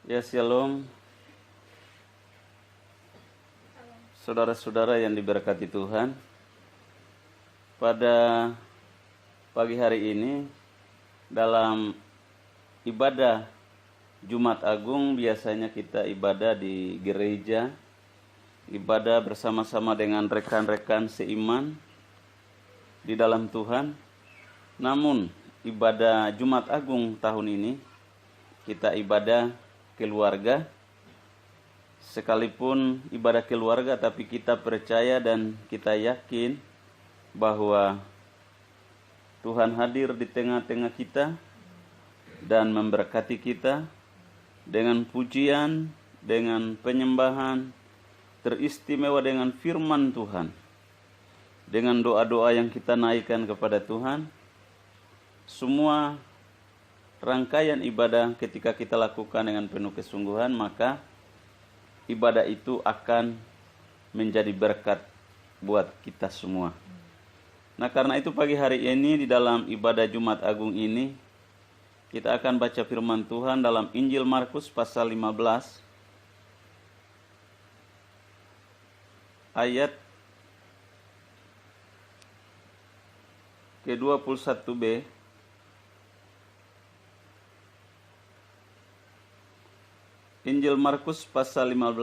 Ya, shalom, saudara-saudara yang diberkati Tuhan. Pada pagi hari ini, dalam ibadah Jumat Agung, biasanya kita ibadah di gereja, ibadah bersama-sama dengan rekan-rekan seiman di dalam Tuhan. Namun, ibadah Jumat Agung tahun ini, kita ibadah keluarga. Sekalipun ibadah keluarga, tapi kita percaya dan kita yakin bahwa Tuhan hadir di tengah-tengah kita dan memberkati kita dengan pujian, dengan penyembahan, teristimewa dengan firman Tuhan, dengan doa-doa yang kita naikkan kepada Tuhan. Semua rangkaian ibadah ketika kita lakukan dengan penuh kesungguhan, maka ibadah itu akan menjadi berkat buat kita semua. Nah, karena itu pagi hari ini di dalam ibadah Jumat Agung ini, kita akan baca firman Tuhan dalam Injil Markus pasal 15 ayat ke-21b Injil Markus pasal 15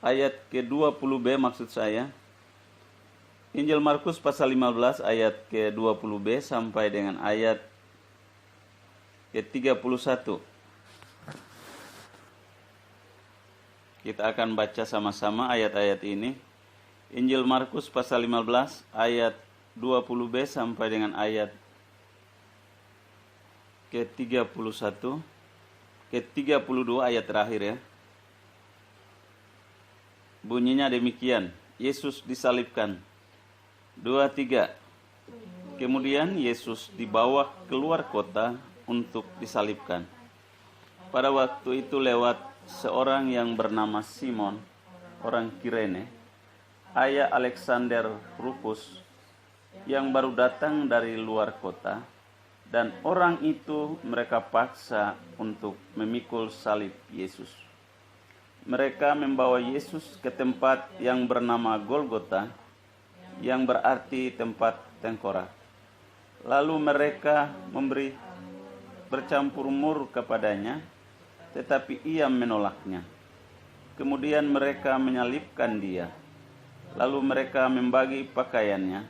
ayat ke-20b maksud saya. Injil Markus pasal 15 ayat ke-20b sampai dengan ayat ke-31. Kita akan baca sama-sama ayat-ayat ini. Injil Markus pasal 15 ayat 20b sampai dengan ayat ke-31, ke-32 ayat terakhir ya. Bunyinya demikian, Yesus disalibkan. 2, 3. Kemudian Yesus dibawa keluar kota untuk disalibkan. Pada waktu itu lewat seorang yang bernama Simon, orang Kirene, ayah Alexander Rufus, yang baru datang dari luar kota. Dan orang itu mereka paksa untuk memikul salib Yesus. Mereka membawa Yesus ke tempat yang bernama Golgota, yang berarti tempat tengkorak. Lalu mereka memberi bercampur mur kepadanya, tetapi ia menolaknya. Kemudian mereka menyalibkan dia. Lalu mereka membagi pakaiannya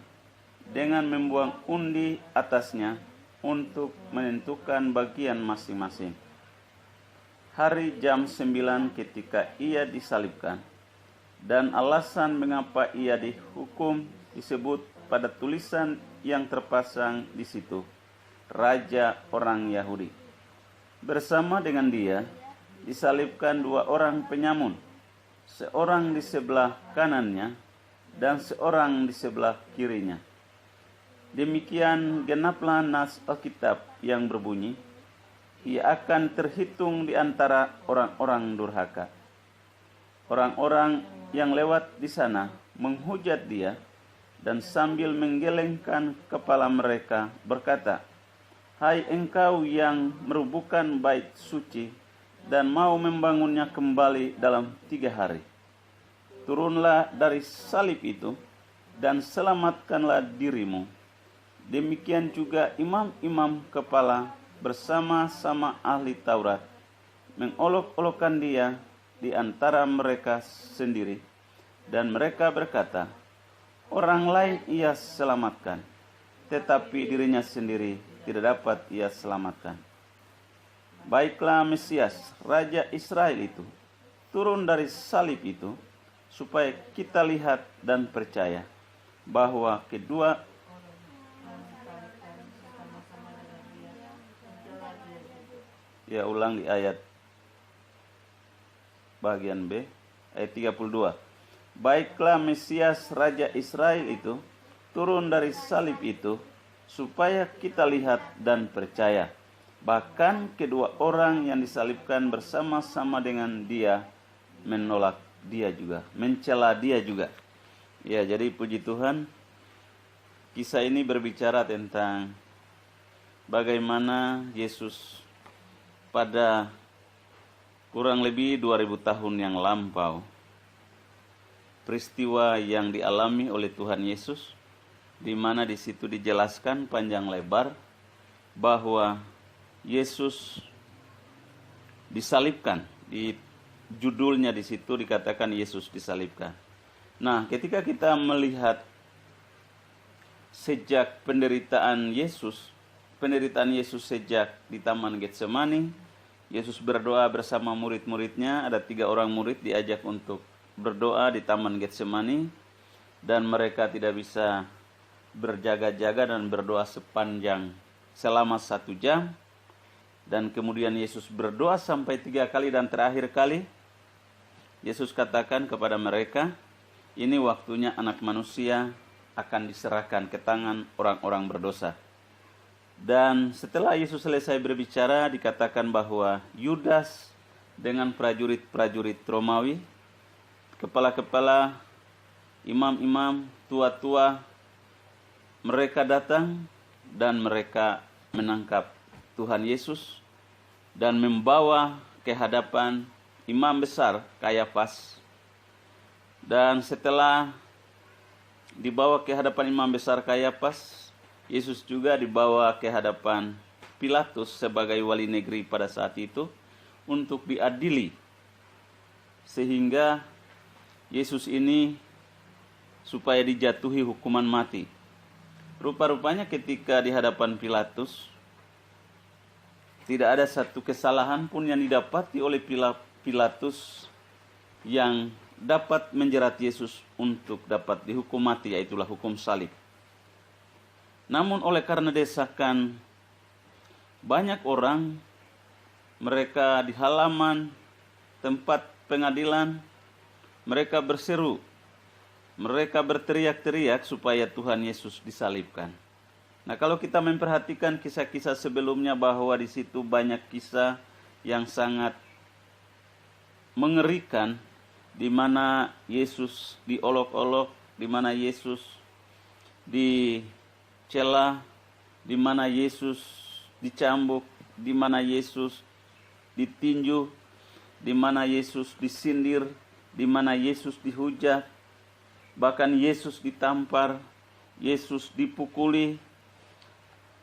dengan membuang undi atasnya untuk menentukan bagian masing-masing. Hari jam 9 ketika ia disalibkan, dan alasan mengapa ia dihukum disebut pada tulisan yang terpasang di situ, Raja orang Yahudi. Bersama dengan dia disalibkan 2 orang penyamun, seorang di sebelah kanannya dan seorang di sebelah kirinya. Demikian genaplah nas Alkitab yang berbunyi, ia akan terhitung di antara orang-orang durhaka. Orang-orang yang lewat di sana menghujat dia dan sambil menggelengkan kepala mereka berkata, "Hai engkau yang merubuhkan bait suci dan mau membangunnya kembali dalam 3 hari. Turunlah dari salib itu dan selamatkanlah dirimu." Demikian juga imam-imam kepala bersama-sama ahli Taurat mengolok-olokkan dia di antara mereka sendiri, dan mereka berkata, "Orang lain ia selamatkan, tetapi dirinya sendiri tidak dapat ia selamatkan. Baiklah Mesias, Raja Israel itu, turun dari salib itu, supaya kita lihat dan percaya bahwa kedua ulang di ayat bagian B, ayat 32. Baiklah Mesias Raja Israel itu turun dari salib itu, supaya kita lihat dan percaya. Bahkan kedua orang yang disalibkan bersama-sama dengan dia menolak dia juga, mencela dia juga. Ya, jadi puji Tuhan, kisah ini berbicara tentang bagaimana Yesus pada kurang lebih 2000 tahun yang lampau, peristiwa yang dialami oleh Tuhan Yesus, di mana di situ dijelaskan panjang lebar bahwa Yesus disalibkan. Di judulnya di situ dikatakan Yesus disalibkan. Nah, ketika kita melihat sejak penderitaan Yesus sejak di Taman Getsemani, Yesus berdoa bersama murid-muridnya. Ada 3 orang murid diajak untuk berdoa di Taman Getsemani, dan mereka tidak bisa berjaga-jaga dan berdoa selama 1 jam. Dan kemudian Yesus berdoa sampai 3 kali, dan terakhir kali Yesus katakan kepada mereka, ini waktunya Anak Manusia akan diserahkan ke tangan orang-orang berdosa. Dan setelah Yesus selesai berbicara, dikatakan bahwa Yudas dengan prajurit-prajurit Romawi, kepala-kepala, imam-imam, tua-tua, mereka datang dan mereka menangkap Tuhan Yesus dan membawa ke hadapan imam besar Kayafas. Dan setelah dibawa ke hadapan imam besar Kayafas, Yesus juga dibawa ke hadapan Pilatus sebagai wali negeri pada saat itu untuk diadili, sehingga Yesus ini supaya dijatuhi hukuman mati. Rupa-rupanya ketika di hadapan Pilatus, tidak ada satu kesalahan pun yang didapati oleh Pilatus yang dapat menjerat Yesus untuk dapat dihukum mati, yaitulah hukum salib. Namun oleh karena desakan banyak orang, mereka di halaman tempat pengadilan, mereka berseru, mereka berteriak-teriak supaya Tuhan Yesus disalibkan. Nah, kalau kita memperhatikan kisah-kisah sebelumnya, bahwa di situ banyak kisah yang sangat mengerikan, di mana Yesus diolok-olok, di mana Yesus dicela, di mana Yesus dicambuk, di mana Yesus ditinju, di mana Yesus disindir, di mana Yesus dihujat, bahkan Yesus ditampar, Yesus dipukuli.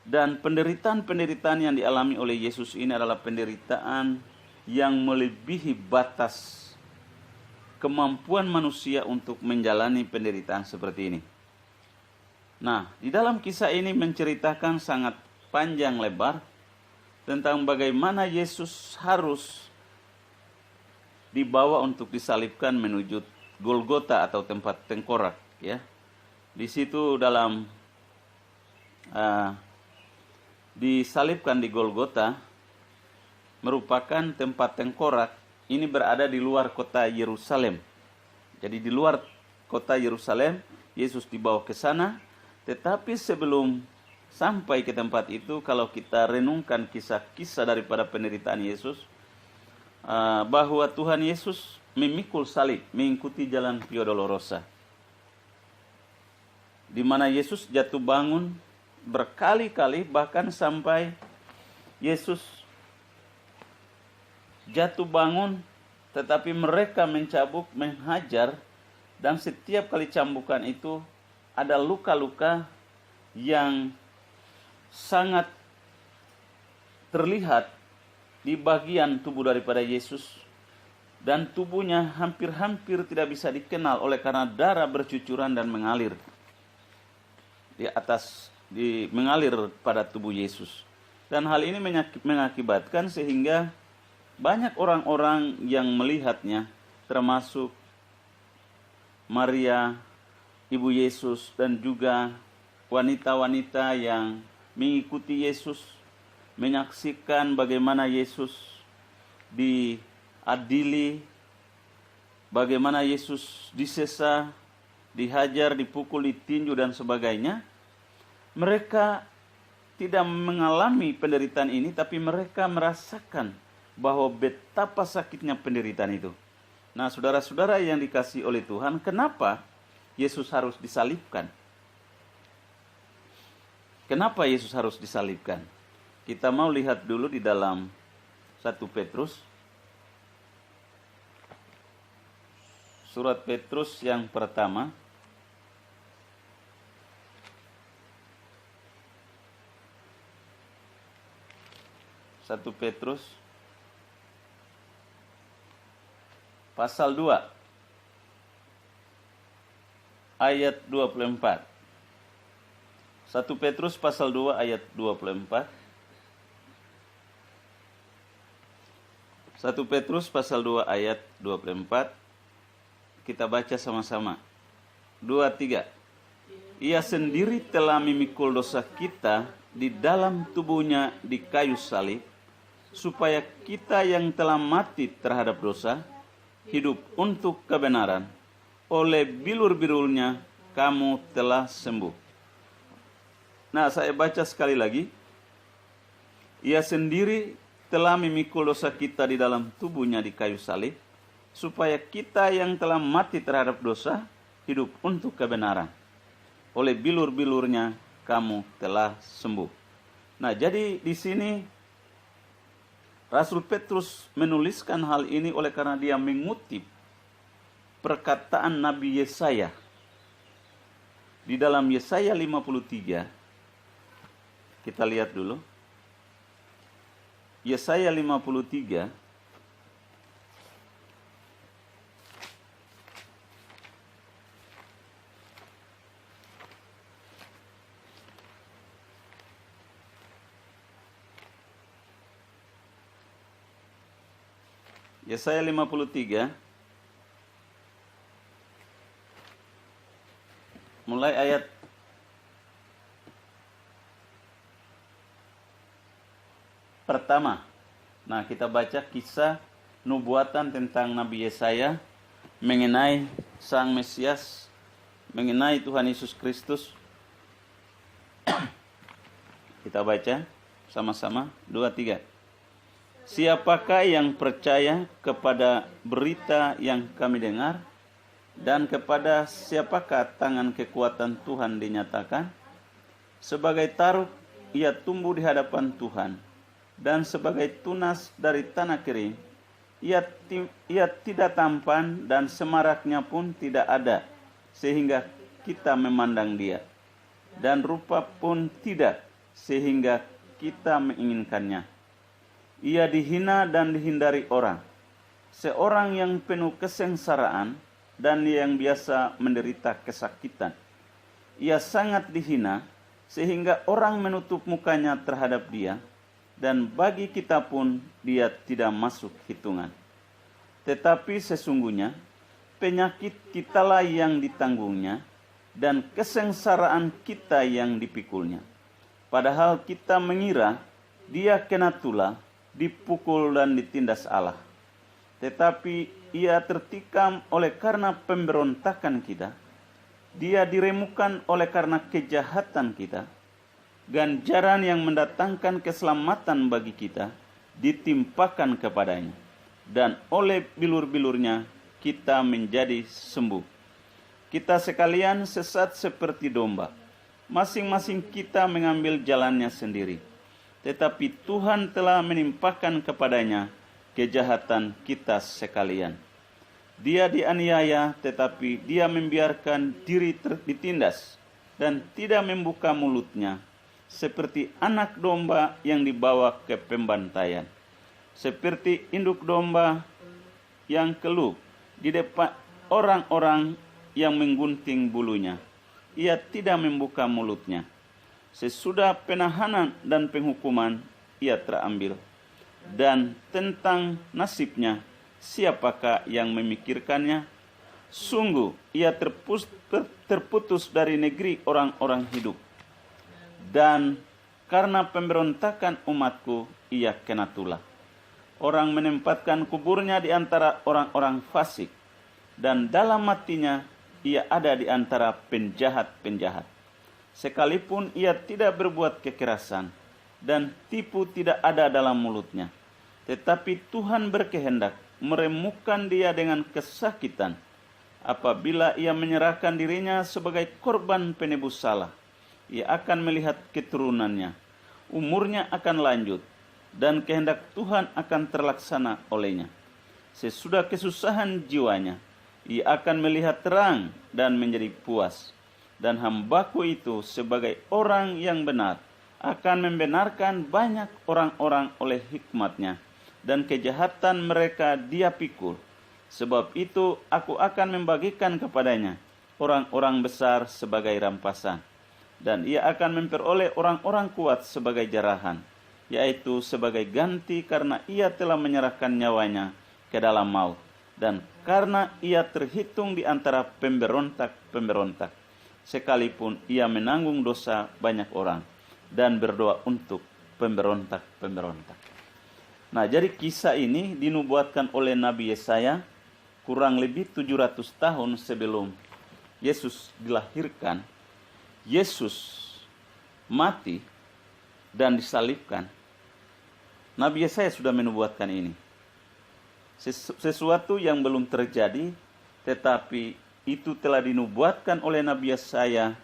Dan penderitaan-penderitaan yang dialami oleh Yesus ini adalah penderitaan yang melebihi batas kemampuan manusia untuk menjalani penderitaan seperti ini. Nah, di dalam kisah ini menceritakan sangat panjang lebar tentang bagaimana Yesus harus dibawa untuk disalibkan menuju Golgota atau tempat tengkorak, ya. Di situ dalam disalibkan di Golgota merupakan tempat tengkorak. Ini berada di luar kota Yerusalem. Jadi di luar kota Yerusalem, Yesus dibawa ke sana. Tetapi sebelum sampai ke tempat itu, kalau kita renungkan kisah-kisah daripada penderitaan Yesus, bahwa Tuhan Yesus memikul salib, mengikuti jalan Via Dolorosa, di mana Yesus jatuh bangun berkali-kali, bahkan sampai Yesus jatuh bangun, tetapi mereka mencambuk, menghajar, dan setiap kali cambukan itu ada luka-luka yang sangat terlihat di bagian tubuh daripada Yesus, dan tubuhnya hampir-hampir tidak bisa dikenal oleh karena darah bercucuran dan mengalir mengalir pada tubuh Yesus. Dan hal ini mengakibatkan sehingga banyak orang-orang yang melihatnya, termasuk Maria, ibu Yesus, dan juga wanita-wanita yang mengikuti Yesus, menyaksikan bagaimana Yesus diadili, bagaimana Yesus disesa, dihajar, dipukul, ditinju, dan sebagainya. Mereka tidak mengalami penderitaan ini, tapi mereka merasakan bahwa betapa sakitnya penderitaan itu. Nah, saudara-saudara yang dikasihi oleh Tuhan, kenapa Yesus harus disalibkan? Kenapa Yesus harus disalibkan? Kita mau lihat dulu di dalam 1 Petrus. Surat Petrus yang pertama. Satu Petrus pasal 2 ayat 24. 1 Petrus pasal 2 ayat 24. 1 Petrus pasal 2 ayat 24. Kita baca sama-sama. 2, 3. Ia sendiri telah memikul dosa kita di dalam tubuhnya di kayu salib, supaya kita yang telah mati terhadap dosa, hidup untuk kebenaran. Oleh bilur-bilurnya kamu telah sembuh. Nah, saya baca sekali lagi. Ia sendiri telah memikul dosa kita di dalam tubuhnya di kayu salib, supaya kita yang telah mati terhadap dosa, hidup untuk kebenaran. Oleh bilur-bilurnya kamu telah sembuh. Nah, jadi di sini Rasul Petrus menuliskan hal ini oleh karena dia mengutip perkataan Nabi Yesaya. Di dalam Yesaya 53, kita lihat dulu. Yesaya 53 Yesaya 53 mulai ayat pertama. Nah, kita baca kisah nubuatan tentang Nabi Yesaya mengenai Sang Mesias, mengenai Tuhan Yesus Kristus. Kita baca sama-sama. 2, 3. Siapakah yang percaya kepada berita yang kami dengar? Dan kepada siapakah tangan kekuatan Tuhan dinyatakan? Sebagai taruk ia tumbuh di hadapan Tuhan, dan sebagai tunas dari tanah kering, ia tidak tampan dan semaraknya pun tidak ada, sehingga kita memandang dia. Dan rupa pun tidak, sehingga kita menginginkannya. Ia dihina dan dihindari orang, seorang yang penuh kesengsaraan dan yang biasa menderita kesakitan. Ia sangat dihina, sehingga orang menutup mukanya terhadap dia, dan bagi kita pun dia tidak masuk hitungan. Tetapi sesungguhnya penyakit kitalah yang ditanggungnya, dan kesengsaraan kita yang dipikulnya. Padahal kita mengira dia kena tulah, dipukul dan ditindas Allah. Tetapi ia tertikam oleh karena pemberontakan kita, dia diremukan oleh karena kejahatan kita. Ganjaran yang mendatangkan keselamatan bagi kita ditimpakan kepadanya, dan oleh bilur-bilurnya kita menjadi sembuh. Kita sekalian sesat seperti domba, masing-masing kita mengambil jalannya sendiri. Tetapi Tuhan telah menimpakan kepadanya kejahatan kita sekalian. Dia dianiaya, tetapi dia membiarkan diri ditindas dan tidak membuka mulutnya, seperti anak domba yang dibawa ke pembantaian, seperti induk domba yang keluh di depan orang-orang yang menggunting bulunya. Ia tidak membuka mulutnya. Sesudah penahanan dan penghukuman, ia terambil. Dan tentang nasibnya, siapakah yang memikirkannya? Sungguh, ia terputus dari negeri orang-orang hidup. Dan karena pemberontakan umatku, ia kena tulah. Orang menempatkan kuburnya di antara orang-orang fasik, dan dalam matinya ia ada di antara penjahat-penjahat. Sekalipun ia tidak berbuat kekerasan, dan tipu tidak ada dalam mulutnya. Tetapi Tuhan berkehendak meremukkan dia dengan kesakitan, apabila ia menyerahkan dirinya sebagai korban penebus salah. Ia akan melihat keturunannya, umurnya akan lanjut, dan kehendak Tuhan akan terlaksana olehnya. Sesudah kesusahan jiwanya, ia akan melihat terang dan menjadi puas. Dan hambaku itu sebagai orang yang benar akan membenarkan banyak orang-orang oleh hikmatnya, dan kejahatan mereka dia pikul. Sebab itu aku akan membagikan kepadanya orang-orang besar sebagai rampasan, dan ia akan memperoleh orang-orang kuat sebagai jarahan, yaitu sebagai ganti karena ia telah menyerahkan nyawanya ke dalam maut, dan karena ia terhitung di antara pemberontak-pemberontak, sekalipun ia menanggung dosa banyak orang dan berdoa untuk pemberontak-pemberontak. Nah, jadi kisah ini dinubuatkan oleh Nabi Yesaya kurang lebih 700 tahun sebelum Yesus dilahirkan. Yesus mati dan disalibkan. Nabi Yesaya sudah menubuatkan ini. Sesuatu yang belum terjadi, tetapi itu telah dinubuatkan oleh Nabi Yesaya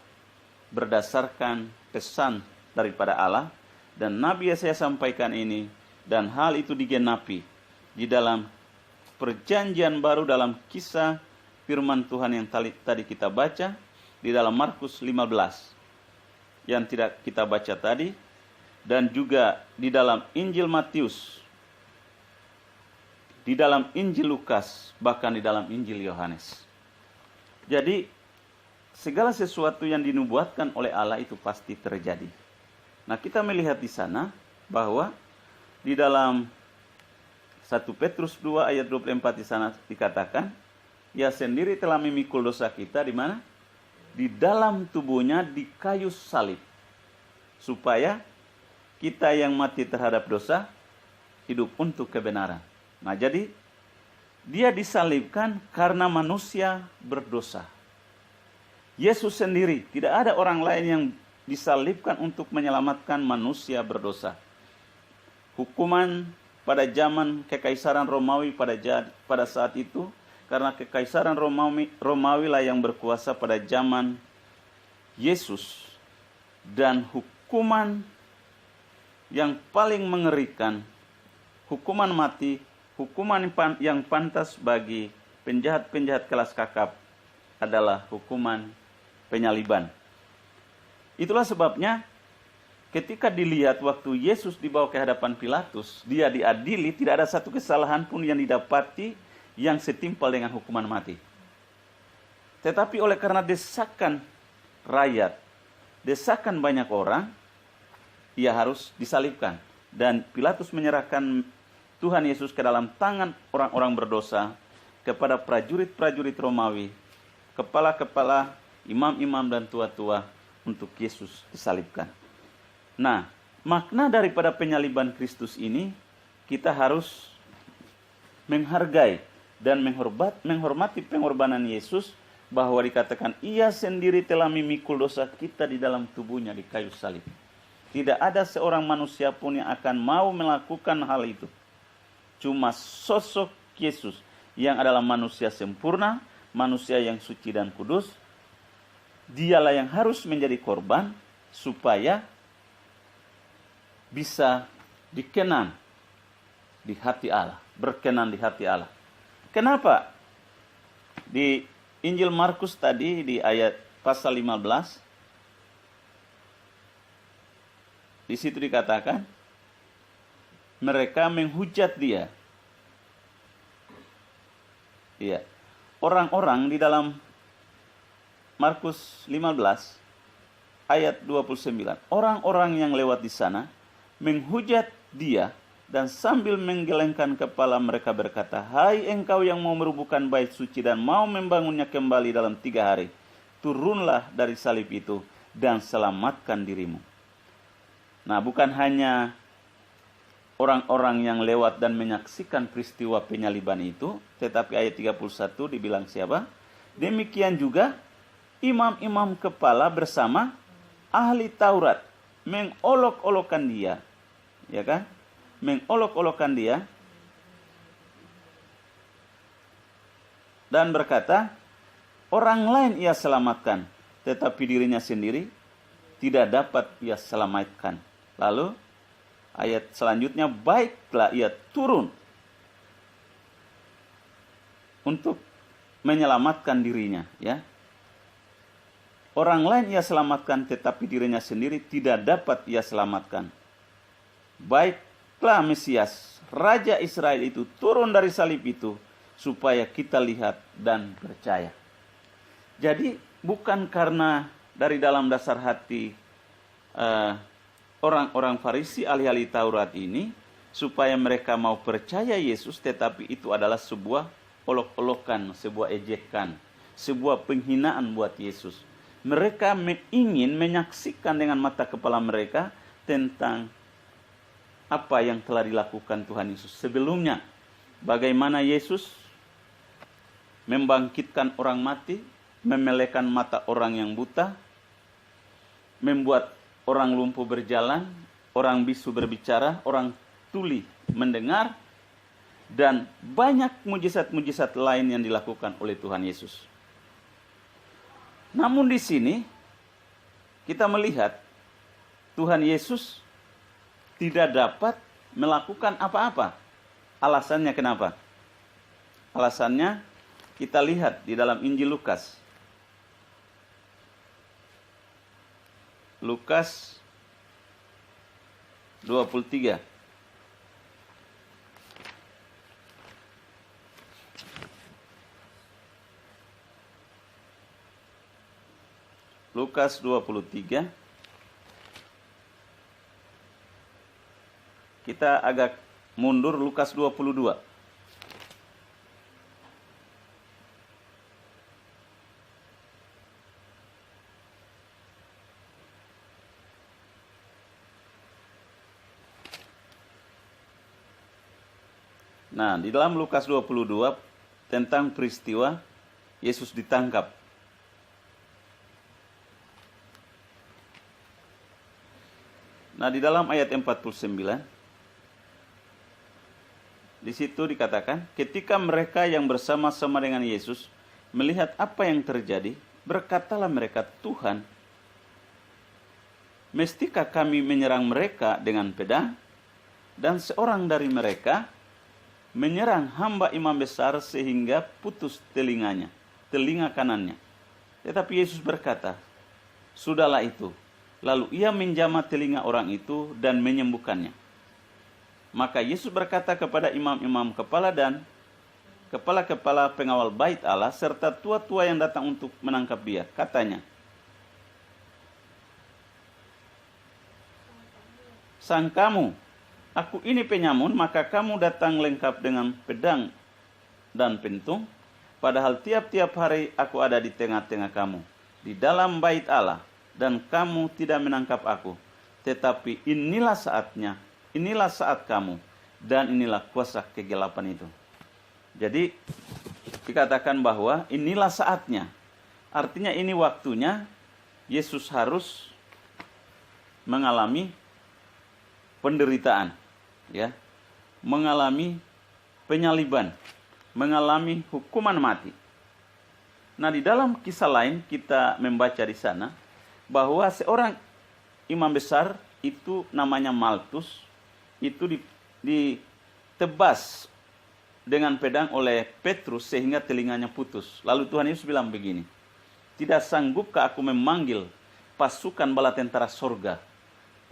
berdasarkan pesan daripada Allah, dan Nabi Yesaya sampaikan ini, dan hal itu digenapi di dalam perjanjian baru dalam kisah firman Tuhan yang tadi kita baca di dalam Markus 15 yang tidak kita baca tadi, dan juga di dalam Injil Matius, di dalam Injil Lukas, bahkan di dalam Injil Yohanes. Jadi segala sesuatu yang dinubuatkan oleh Allah itu pasti terjadi. Nah, kita melihat di sana bahwa di dalam 1 Petrus 2 ayat 24 di sana dikatakan, ia sendiri telah memikul dosa kita di mana? Di dalam tubuhnya di kayu salib, supaya kita yang mati terhadap dosa hidup untuk kebenaran. Nah, jadi dia disalibkan karena manusia berdosa. Yesus sendiri, tidak ada orang lain yang disalibkan untuk menyelamatkan manusia berdosa. Hukuman pada zaman Kekaisaran Romawi pada saat itu, karena Kekaisaran Romawi lah yang berkuasa pada zaman Yesus, dan hukuman yang paling mengerikan, hukuman mati, hukuman yang pantas bagi penjahat-penjahat kelas kakap adalah hukuman penyaliban. Itulah sebabnya ketika dilihat waktu Yesus dibawa ke hadapan Pilatus, dia diadili, tidak ada satu kesalahan pun yang didapati yang setimpal dengan hukuman mati. Tetapi oleh karena desakan rakyat, desakan banyak orang, ia harus disalibkan. Dan Pilatus menyerahkan Tuhan Yesus ke dalam tangan orang-orang berdosa, kepada prajurit-prajurit Romawi, kepala-kepala, imam-imam dan tua-tua, untuk Yesus disalibkan. Nah, makna daripada penyaliban Kristus ini, kita harus menghargai dan menghormati pengorbanan Yesus, bahwa dikatakan ia sendiri telah memikul dosa kita di dalam tubuhnya di kayu salib. Tidak ada seorang manusia pun yang akan mau melakukan hal itu. Cuma sosok Yesus yang adalah manusia sempurna, manusia yang suci dan kudus, dialah yang harus menjadi korban supaya bisa dikenan di hati Allah, berkenan di hati Allah. Kenapa? Di Injil Markus tadi di ayat pasal 15, di situ dikatakan mereka menghujat dia. Iya. Orang-orang di dalam Markus 15 ayat 29. Orang-orang yang lewat di sana menghujat dia, dan sambil menggelengkan kepala mereka berkata, "Hai engkau yang mau merubuhkan bait suci dan mau membangunnya kembali dalam 3 hari, turunlah dari salib itu dan selamatkan dirimu." Nah, bukan hanya orang-orang yang lewat dan menyaksikan peristiwa penyaliban itu, tetapi ayat 31 dibilang siapa? Demikian juga imam-imam kepala bersama ahli Taurat mengolok-olokkan dia. Ya kan? Mengolok-olokkan dia dan berkata, orang lain ia selamatkan, tetapi dirinya sendiri tidak dapat ia selamatkan. Lalu Ayat selanjutnya, baiklah ia turun untuk menyelamatkan dirinya, ya. Orang lain ia selamatkan, tetapi dirinya sendiri tidak dapat ia selamatkan. Baiklah Mesias, Raja Israel itu turun dari salib itu, supaya kita lihat dan percaya. Jadi bukan karena dari dalam dasar hati orang-orang Farisi, ahli-ahli Taurat ini, supaya mereka mau percaya Yesus, tetapi itu adalah sebuah olok-olokan, sebuah ejekan, sebuah penghinaan buat Yesus. Mereka ingin menyaksikan dengan mata kepala mereka tentang apa yang telah dilakukan Tuhan Yesus sebelumnya. Bagaimana Yesus membangkitkan orang mati, memelekkan mata orang yang buta, membuat orang lumpuh berjalan, orang bisu berbicara, orang tuli mendengar, dan banyak mujizat-mujizat lain yang dilakukan oleh Tuhan Yesus. Namun di sini kita melihat Tuhan Yesus tidak dapat melakukan apa-apa. Alasannya kenapa? Alasannya kita lihat di dalam Injil Lukas. Lukas 23. Lukas 23. Kita agak mundur, Lukas 22. Nah, di dalam Lukas 22 tentang peristiwa Yesus ditangkap. Nah, di dalam ayat 49, di situ dikatakan, ketika mereka yang bersama-sama dengan Yesus melihat apa yang terjadi, berkatalah mereka, Tuhan, mestikah kami menyerang mereka dengan pedang? Dan seorang dari mereka menyerang hamba imam besar sehingga putus telinganya, telinga kanannya. Tetapi Yesus berkata, sudahlah itu. Lalu ia menjamah telinga orang itu dan menyembuhkannya. Maka Yesus berkata kepada imam-imam kepala dan kepala-kepala pengawal bait Allah serta tua-tua yang datang untuk menangkap dia. Katanya, sangkamu aku ini penyamun, maka kamu datang lengkap dengan pedang dan pentung, padahal tiap-tiap hari aku ada di tengah-tengah kamu, di dalam bait Allah, dan kamu tidak menangkap aku. Tetapi inilah saatnya, inilah saat kamu, dan inilah kuasa kegelapan itu. Jadi dikatakan bahwa inilah saatnya. Artinya ini waktunya Yesus harus mengalami penderitaan, ya, mengalami penyaliban, mengalami hukuman mati. Nah, di dalam kisah lain kita membaca di sana bahwa seorang imam besar itu namanya Maltus, itu ditebas dengan pedang oleh Petrus sehingga telinganya putus. Lalu Tuhan Yesus bilang begini, tidak sanggupkah aku memanggil pasukan bala tentara sorga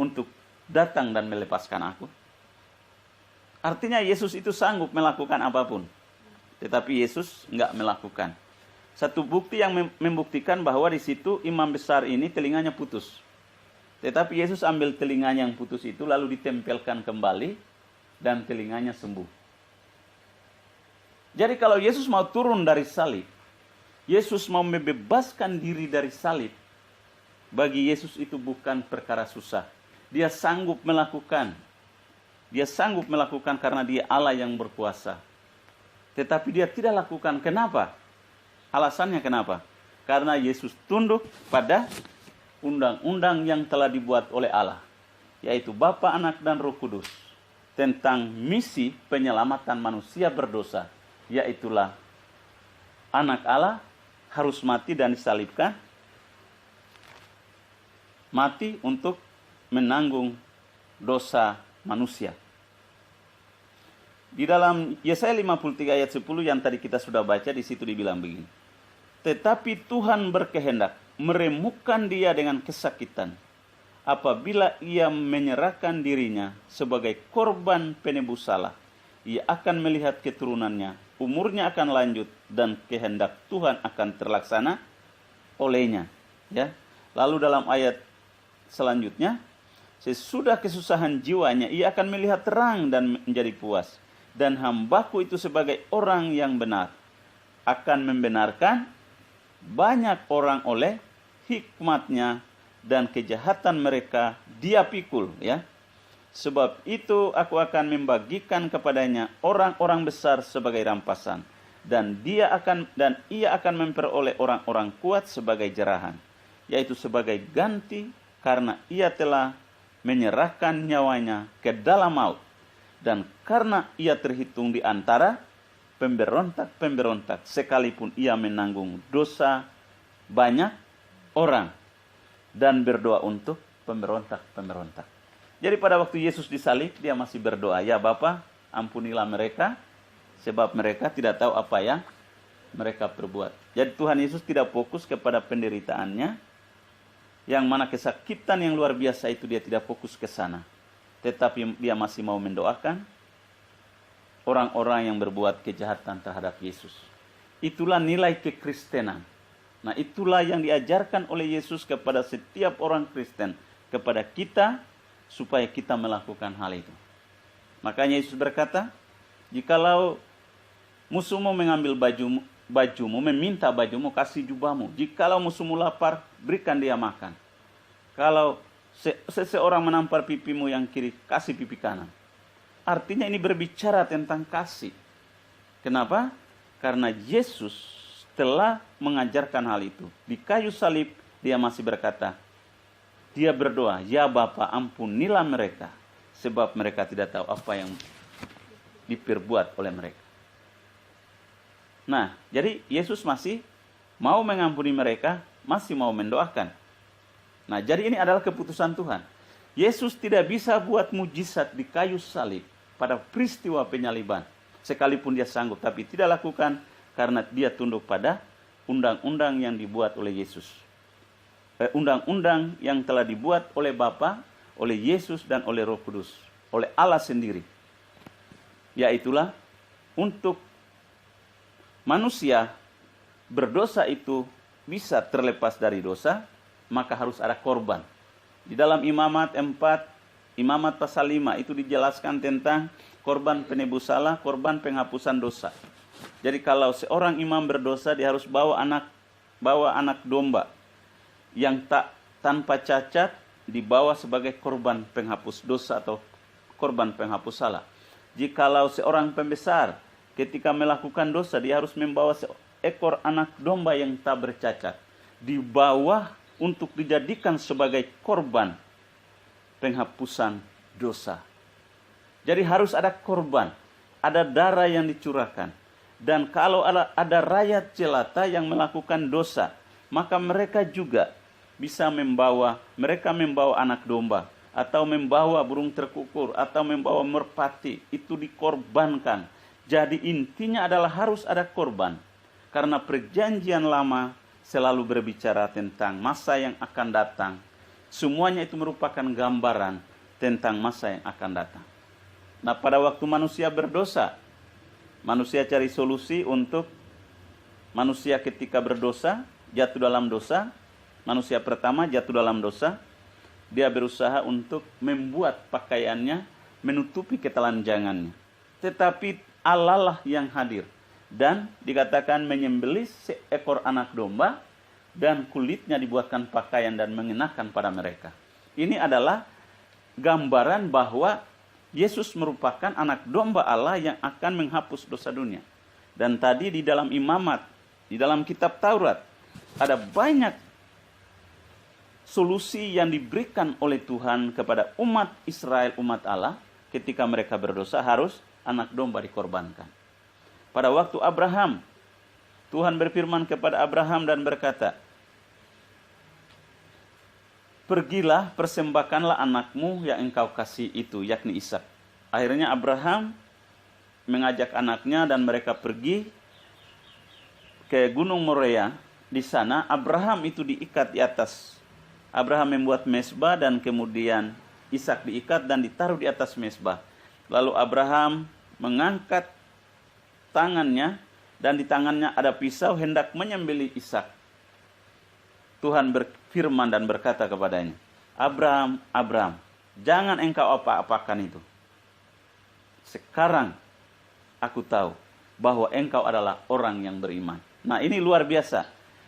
untuk datang dan melepaskan aku? Artinya Yesus itu sanggup melakukan apapun, tetapi Yesus enggak melakukan. Satu bukti yang membuktikan bahwa di situ imam besar ini telinganya putus. Tetapi Yesus ambil telinganya yang putus itu lalu ditempelkan kembali dan telinganya sembuh. Jadi kalau Yesus mau turun dari salib, Yesus mau membebaskan diri dari salib, bagi Yesus itu bukan perkara susah. Dia sanggup melakukan. Dia sanggup melakukan karena dia Allah yang berkuasa. Tetapi dia tidak lakukan. Kenapa? Alasannya kenapa? Karena Yesus tunduk pada undang-undang yang telah dibuat oleh Allah, yaitu Bapa, Anak, dan Roh Kudus, tentang misi penyelamatan manusia berdosa, yaitulah Anak Allah harus mati dan disalibkan, mati untuk menanggung dosa manusia. Di dalam Yesaya 53 ayat 10 yang tadi kita sudah baca, di situ dibilang begini. Tetapi Tuhan berkehendak meremukkan dia dengan kesakitan apabila ia menyerahkan dirinya sebagai korban penebus salah. Ia akan melihat keturunannya, umurnya akan lanjut, dan kehendak Tuhan akan terlaksana olehnya. Ya. Lalu dalam ayat selanjutnya, sesudah kesusahan jiwanya, ia akan melihat terang dan menjadi puas. Dan hambaku itu sebagai orang yang benar akan membenarkan banyak orang oleh hikmatnya, dan kejahatan mereka dia pikul. Ya. Sebab itu aku akan membagikan kepadanya orang-orang besar sebagai rampasan, dan ia akan memperoleh orang-orang kuat sebagai jerahan, yaitu sebagai ganti karena ia telah menyerahkan nyawanya ke dalam maut, dan karena ia terhitung di antara pemberontak-pemberontak, sekalipun ia menanggung dosa banyak orang dan berdoa untuk pemberontak-pemberontak. Jadi pada waktu Yesus disalib, dia masih berdoa, ya Bapa, ampunilah mereka, sebab mereka tidak tahu apa yang mereka perbuat. Jadi Tuhan Yesus tidak fokus kepada penderitaannya, yang mana kesakitan yang luar biasa itu dia tidak fokus ke sana. Tetapi dia masih mau mendoakan orang-orang yang berbuat kejahatan terhadap Yesus. Itulah nilai kekristenan. Nah, itulah yang diajarkan oleh Yesus kepada setiap orang Kristen, kepada kita, supaya kita melakukan hal itu. Makanya Yesus berkata, jikalau musuhmu mengambil bajumu, meminta bajumu, kasih jubahmu. Jikalau musuhmu lapar, berikan dia makan. Kalau seseorang menampar pipimu yang kiri, kasih pipi kanan. Artinya ini berbicara tentang kasih. Kenapa? Karena Yesus telah mengajarkan hal itu. Di kayu salib dia masih berkata, dia berdoa, ya Bapa, ampunilah mereka, sebab mereka tidak tahu apa yang diperbuat oleh mereka. Nah, jadi Yesus masih mau mengampuni mereka, masih mau mendoakan. Nah, jadi ini adalah keputusan Tuhan. Yesus tidak bisa buat mujizat di kayu salib pada peristiwa penyaliban, sekalipun dia sanggup, tapi tidak lakukan karena dia tunduk pada undang-undang yang dibuat oleh Yesus. Undang-undang yang telah dibuat oleh Bapa, oleh Yesus dan oleh Roh Kudus, oleh Allah sendiri. Yaitulah untuk manusia berdosa itu bisa terlepas dari dosa, maka harus ada korban. Di dalam Imamat 4, Imamat pasal 5 itu dijelaskan tentang korban penebus salah, korban penghapusan dosa. Jadi kalau seorang imam berdosa, dia harus bawa anak domba yang tanpa cacat, dibawa sebagai korban penghapus dosa atau korban penghapus salah. Jikalau seorang pembesar ketika melakukan dosa, dia harus membawa seekor anak domba yang tak bercacat, dibawa untuk dijadikan sebagai korban penghapusan dosa. Jadi harus ada korban, ada darah yang dicurahkan. Dan kalau ada rakyat jelata yang melakukan dosa, maka mereka juga bisa membawa anak domba, atau membawa burung terkukur, atau membawa merpati, itu dikorbankan. Jadi intinya adalah harus ada korban. Karena perjanjian lama selalu berbicara tentang masa yang akan datang. Semuanya itu merupakan gambaran tentang masa yang akan datang. Nah, pada waktu manusia berdosa, manusia cari solusi untuk manusia ketika berdosa, jatuh dalam dosa. Manusia pertama jatuh dalam dosa, dia berusaha untuk membuat pakaiannya menutupi ketelanjangannya. Tetapi Allah lah yang hadir. Dan dikatakan menyembelih seekor anak domba dan kulitnya dibuatkan pakaian dan mengenakan pada mereka. Ini adalah gambaran bahwa Yesus merupakan anak domba Allah yang akan menghapus dosa dunia. Dan tadi di dalam Imamat, di dalam kitab Taurat, ada banyak solusi yang diberikan oleh Tuhan kepada umat Israel, umat Allah, ketika mereka berdosa harus anak domba dikorbankan. Pada waktu Abraham, Tuhan berfirman kepada Abraham dan berkata, pergilah, persembahkanlah anakmu yang engkau kasih itu, yakni Ishak. Akhirnya Abraham mengajak anaknya dan mereka pergi ke Gunung Moria. Di sana Abraham itu diikat di atas. Abraham membuat mezbah dan kemudian Ishak diikat dan ditaruh di atas mezbah. Lalu Abraham mengangkat tangannya dan di tangannya ada pisau hendak menyembelih Ishak. Tuhan berfirman dan berkata kepadanya, Abraham, Abraham, jangan engkau apa-apakan itu. Sekarang aku tahu bahwa engkau adalah orang yang beriman. Nah, ini luar biasa.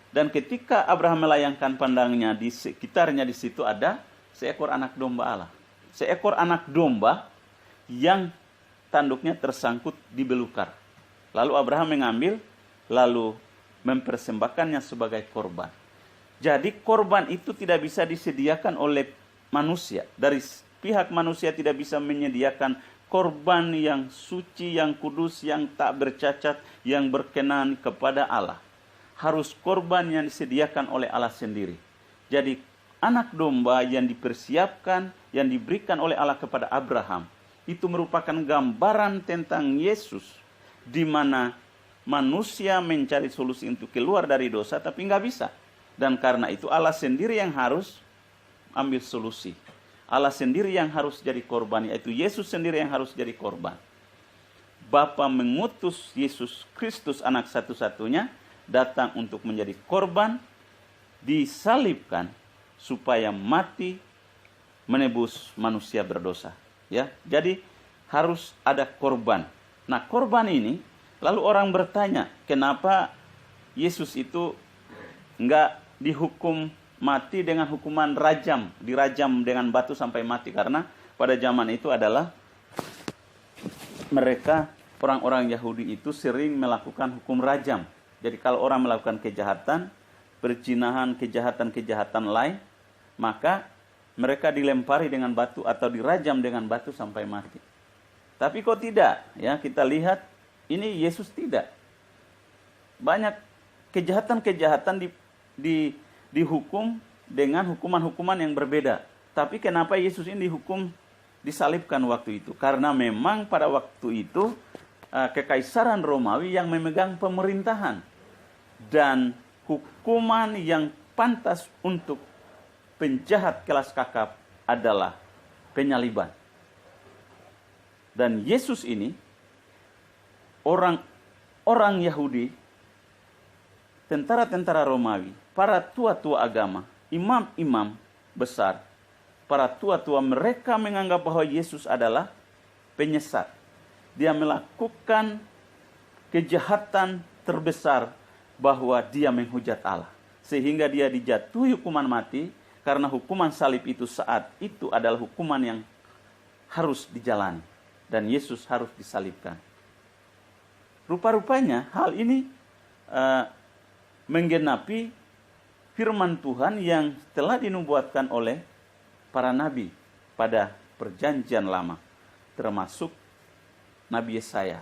Dan ketika Abraham melayangkan pandangnya, di sekitarnya di situ ada seekor anak domba Allah. Seekor anak domba yang tanduknya tersangkut di belukar. Lalu Abraham mengambil, lalu mempersembahkannya sebagai korban. Jadi korban itu tidak bisa disediakan oleh manusia. Dari pihak manusia tidak bisa menyediakan korban yang suci, yang kudus, yang tak bercacat, yang berkenan kepada Allah. Harus korban yang disediakan oleh Allah sendiri. Jadi anak domba yang dipersiapkan, yang diberikan oleh Allah kepada Abraham, itu merupakan gambaran tentang Yesus, di mana manusia mencari solusi untuk keluar dari dosa, tapi nggak bisa. Dan karena itu Allah sendiri yang harus ambil solusi. Allah sendiri yang harus jadi korban, yaitu Yesus sendiri yang harus jadi korban. Bapa mengutus Yesus Kristus anak satu-satunya, datang untuk menjadi korban, disalibkan supaya mati menebus manusia berdosa. Ya, jadi harus ada korban. Nah, korban ini lalu orang bertanya, kenapa Yesus itu enggak dihukum mati dengan hukuman rajam, dirajam dengan batu sampai mati? Karena pada zaman itu adalah mereka orang-orang Yahudi itu sering melakukan hukum rajam. Jadi kalau orang melakukan kejahatan, perzinahan, kejahatan-kejahatan lain, maka mereka dilempari dengan batu atau dirajam dengan batu sampai mati. Tapi kok tidak? Ya, kita lihat ini Yesus tidak. Banyak kejahatan-kejahatan dihukum dengan hukuman-hukuman yang berbeda. Tapi kenapa Yesus ini disalibkan waktu itu? Karena memang pada waktu itu Kekaisaran Romawi yang memegang pemerintahan, dan hukuman yang pantas untuk penjahat kelas kakap adalah penyaliban. Dan Yesus ini orang Yahudi, tentara-tentara Romawi, para tua-tua agama, imam-imam besar, para tua-tua, mereka menganggap bahwa Yesus adalah penyesat. Dia melakukan kejahatan terbesar bahwa dia menghujat Allah. Sehingga dia dijatuhi hukuman mati, karena hukuman salib itu saat itu adalah hukuman yang harus dijalani. Dan Yesus harus disalibkan. Rupa-rupanya hal ini menggenapi firman Tuhan yang telah dinubuatkan oleh para nabi pada perjanjian lama, termasuk Nabi Yesaya.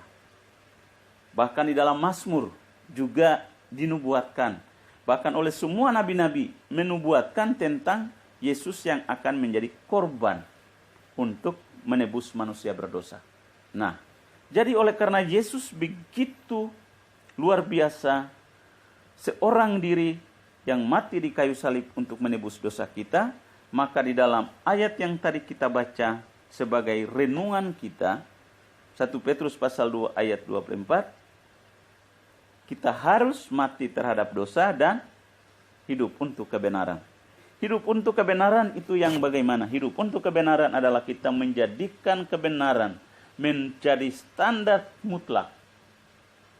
Bahkan di dalam Mazmur juga dinubuatkan. Bahkan oleh semua nabi-nabi menubuatkan tentang Yesus yang akan menjadi korban untuk menebus manusia berdosa. Nah, jadi oleh karena Yesus begitu luar biasa, seorang diri yang mati di kayu salib untuk menebus dosa kita, maka di dalam ayat yang tadi kita baca sebagai renungan kita, 1 Petrus pasal 2 ayat 24, kita harus mati terhadap dosa dan hidup untuk kebenaran. Hidup untuk kebenaran itu yang bagaimana? Hidup untuk kebenaran adalah kita menjadikan kebenaran menjadi standar mutlak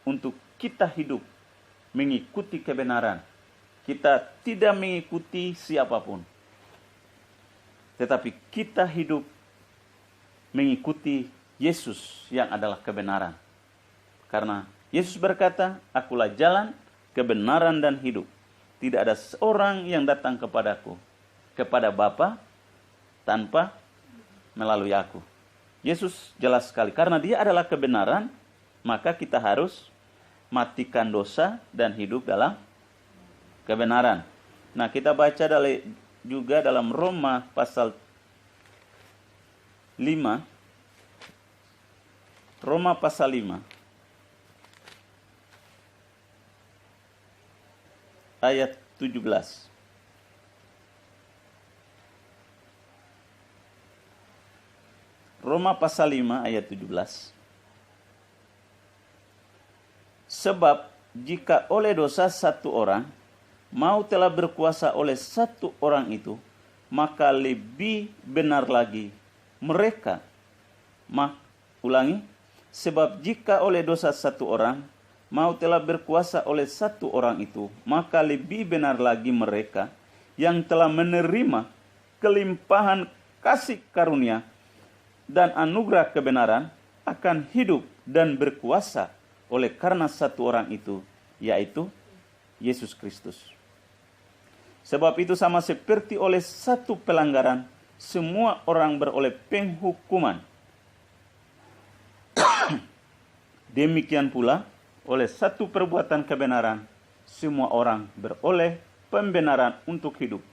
untuk kita hidup mengikuti kebenaran. Kita tidak mengikuti siapapun, tetapi kita hidup mengikuti Yesus yang adalah kebenaran. Karena Yesus berkata, akulah jalan, kebenaran dan hidup. Tidak ada seorang yang datang kepadaku, kepada Bapa, tanpa melalui aku. Yesus jelas sekali, karena dia adalah kebenaran, maka kita harus matikan dosa dan hidup dalam kebenaran. Nah, kita baca juga dalam Roma pasal 5. Roma pasal 5 ayat 17. Roma pasal 5 ayat 17. Sebab jika oleh dosa satu orang maut telah berkuasa oleh satu orang itu, maka lebih benar lagi mereka. Ulangi. Sebab jika oleh dosa satu orang maut telah berkuasa oleh satu orang itu, maka lebih benar lagi mereka yang telah menerima kelimpahan kasih karunia dan anugerah kebenaran akan hidup dan berkuasa oleh karena satu orang itu, yaitu Yesus Kristus. Sebab itu sama seperti oleh satu pelanggaran semua orang beroleh penghukuman, demikian pula oleh satu perbuatan kebenaran semua orang beroleh pembenaran untuk hidup.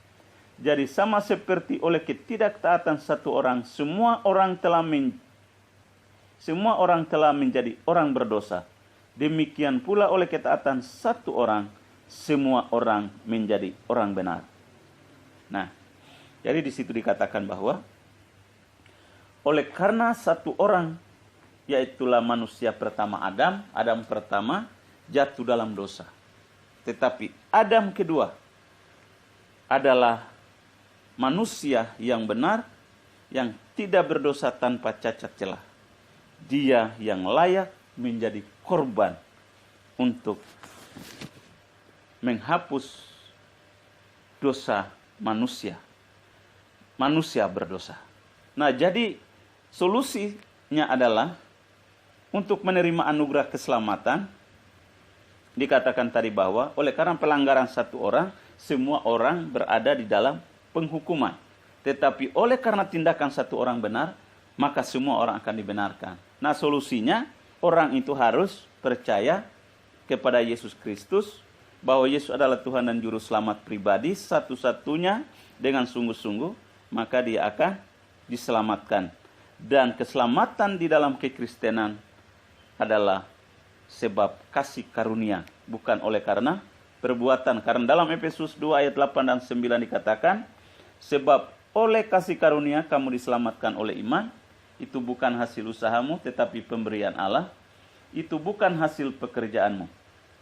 Jadi sama seperti oleh ketidaktaatan satu orang semua orang telah menjadi orang berdosa, demikian pula oleh ketaatan satu orang semua orang menjadi orang benar. Nah, jadi di situ dikatakan bahwa oleh karena satu orang, yaitulah manusia pertama Adam pertama jatuh dalam dosa. Tetapi Adam kedua adalah manusia yang benar, yang tidak berdosa tanpa cacat celah. Dia yang layak menjadi korban untuk menghapus dosa manusia. Manusia berdosa. Nah, jadi solusinya adalah untuk menerima anugerah keselamatan. Dikatakan tadi bahwa oleh karena pelanggaran satu orang, semua orang berada di dalam penghukuman. Tetapi oleh karena tindakan satu orang benar, maka semua orang akan dibenarkan. Nah, solusinya orang itu harus percaya kepada Yesus Kristus, bahwa Yesus adalah Tuhan dan Juru Selamat pribadi satu-satunya dengan sungguh-sungguh, maka dia akan diselamatkan. Dan keselamatan di dalam kekristenan adalah sebab kasih karunia, bukan oleh karena perbuatan. Karena dalam Efesus 2 ayat 8 dan 9 dikatakan, sebab oleh kasih karunia kamu diselamatkan oleh iman, itu bukan hasil usahamu tetapi pemberian Allah, itu bukan hasil pekerjaanmu.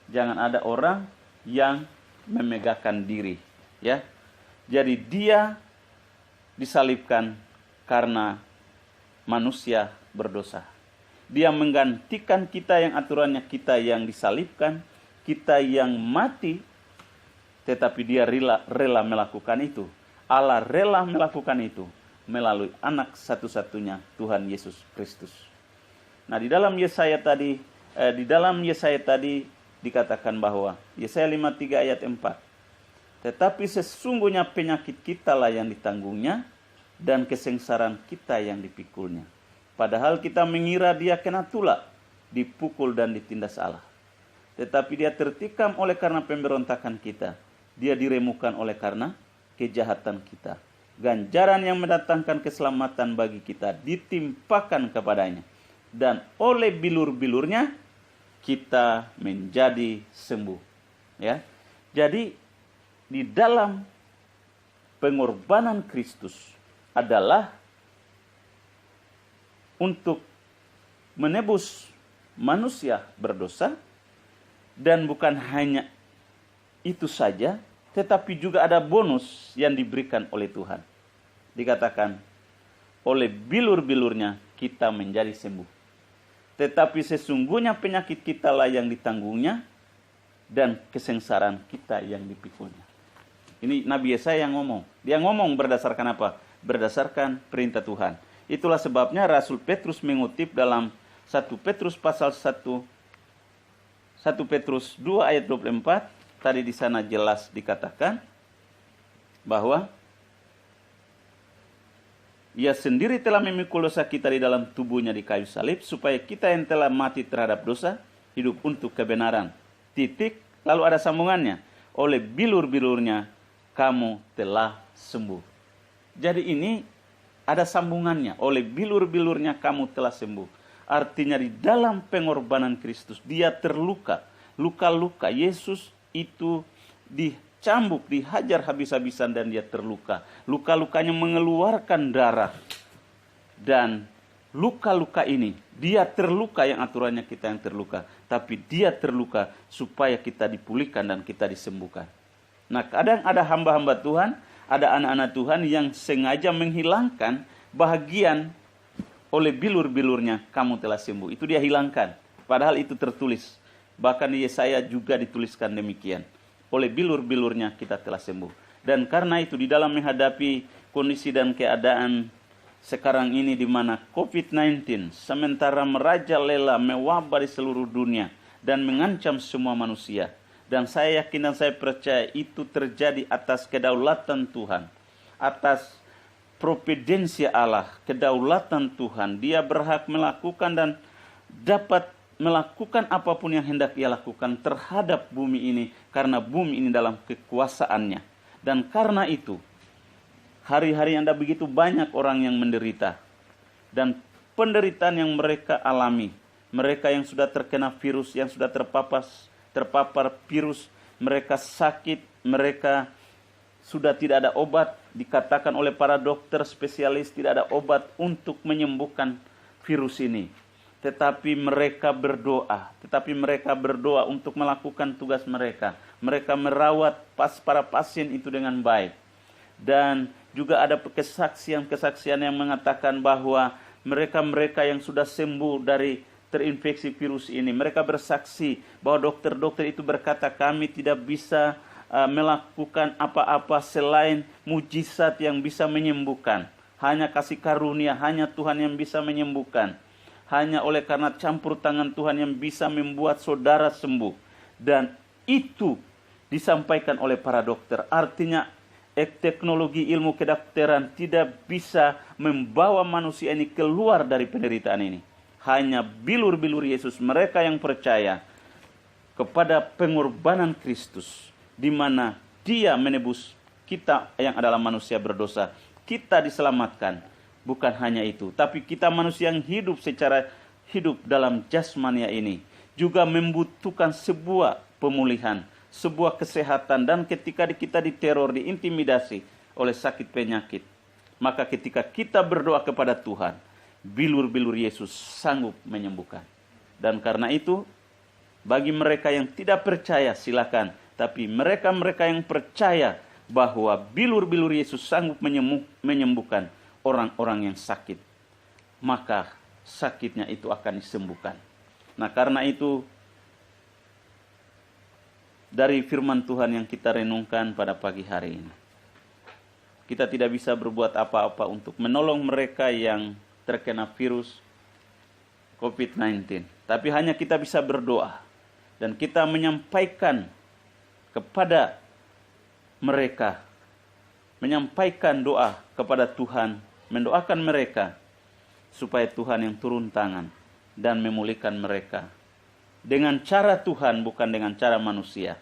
Jangan ada orang yang memegahkan diri, ya. Jadi dia disalibkan karena manusia berdosa. Dia menggantikan kita yang aturannya kita yang disalibkan, kita yang mati, tetapi dia rela melakukan itu. Allah rela melakukan itu melalui anak satu-satunya Tuhan Yesus Kristus. Nah, di dalam Yesaya tadi dikatakan bahwa Yesaya 53 ayat 4. Tetapi sesungguhnya penyakit kita lah yang ditanggungnya dan kesengsaraan kita yang dipikulnya. Padahal kita mengira dia kena tulak, dipukul dan ditindas Allah. Tetapi dia tertikam oleh karena pemberontakan kita. Dia diremukan oleh karena kejahatan kita. Ganjaran yang mendatangkan keselamatan bagi kita ditimpakan kepadanya. Dan oleh bilur-bilurnya kita menjadi sembuh. Ya. Jadi di dalam pengorbanan Kristus adalah untuk menebus manusia berdosa, dan bukan hanya itu saja, tetapi juga ada bonus yang diberikan oleh Tuhan. Dikatakan, oleh bilur-bilurnya kita menjadi sembuh. Tetapi sesungguhnya penyakit kita lah yang ditanggungnya, dan kesengsaraan kita yang dipikulnya. Ini Nabi Yesaya yang ngomong. Dia ngomong berdasarkan apa? Berdasarkan perintah Tuhan. Itulah sebabnya Rasul Petrus mengutip dalam 1 Petrus pasal 1 Petrus 2 ayat 24. Tadi di sana jelas dikatakan bahwa Ia sendiri telah memikul dosa kita di dalam tubuhnya di kayu salib, supaya kita yang telah mati terhadap dosa hidup untuk kebenaran. Titik, lalu ada sambungannya. Oleh bilur-bilurnya kamu telah sembuh. Jadi ini ada sambungannya. Oleh bilur-bilurnya kamu telah sembuh. Artinya di dalam pengorbanan Kristus dia terluka. Luka-luka Yesus itu dicambuk, dihajar habis-habisan dan dia terluka. Luka-lukanya mengeluarkan darah. Dan luka-luka ini, dia terluka yang aturannya kita yang terluka. Tapi dia terluka supaya kita dipulihkan dan kita disembuhkan. Nah, kadang ada hamba-hamba Tuhan, ada anak-anak Tuhan yang sengaja menghilangkan bahagian oleh bilur-bilurnya kamu telah sembuh. Itu dia hilangkan. Padahal itu tertulis. Bahkan di Yesaya juga dituliskan demikian. Oleh bilur-bilurnya kita telah sembuh. Dan karena itu di dalam menghadapi kondisi dan keadaan sekarang ini di mana COVID-19 sementara merajalela mewabah di seluruh dunia dan mengancam semua manusia. Dan saya yakin dan saya percaya itu terjadi atas kedaulatan Tuhan. Atas providensi Allah, kedaulatan Tuhan. Dia berhak melakukan dan dapat melakukan apapun yang hendak ia lakukan terhadap bumi ini. Karena bumi ini dalam kekuasaannya. Dan karena itu, hari-hari Anda begitu banyak orang yang menderita. Dan penderitaan yang mereka alami. Mereka yang sudah terkena virus, yang sudah terpapar virus, mereka sakit, mereka sudah tidak ada obat, dikatakan oleh para dokter spesialis tidak ada obat untuk menyembuhkan virus ini. Tetapi mereka berdoa untuk melakukan tugas mereka. Mereka merawat para pasien itu dengan baik. Dan juga ada kesaksian-kesaksian yang mengatakan bahwa mereka-mereka yang sudah sembuh dari terinfeksi virus ini, mereka bersaksi bahwa dokter-dokter itu berkata kami tidak bisa melakukan apa-apa selain mujizat yang bisa menyembuhkan. Hanya kasih karunia, hanya Tuhan yang bisa menyembuhkan. Hanya oleh karena campur tangan Tuhan yang bisa membuat saudara sembuh. Dan itu disampaikan oleh para dokter. Artinya teknologi ilmu kedokteran tidak bisa membawa manusia ini keluar dari penderitaan ini. Hanya bilur-bilur Yesus, mereka yang percaya kepada pengorbanan Kristus, di mana dia menebus kita yang adalah manusia berdosa. Kita diselamatkan. Bukan hanya itu, tapi kita manusia yang hidup secara hidup dalam jasmania ini juga membutuhkan sebuah pemulihan, sebuah kesehatan. Dan ketika kita diteror, diintimidasi oleh sakit penyakit, maka ketika kita berdoa kepada Tuhan, bilur-bilur Yesus sanggup menyembuhkan. Dan karena itu, bagi mereka yang tidak percaya silakan, tapi mereka-mereka yang percaya bahwa bilur-bilur Yesus sanggup menyembuhkan orang-orang yang sakit, maka sakitnya itu akan disembuhkan. Nah, karena itu dari firman Tuhan yang kita renungkan pada pagi hari ini, kita tidak bisa berbuat apa-apa untuk menolong mereka yang terkena virus COVID-19. Tapi hanya kita bisa berdoa. Dan kita menyampaikan kepada mereka, menyampaikan doa kepada Tuhan, mendoakan mereka supaya Tuhan yang turun tangan dan memulihkan mereka dengan cara Tuhan, bukan dengan cara manusia.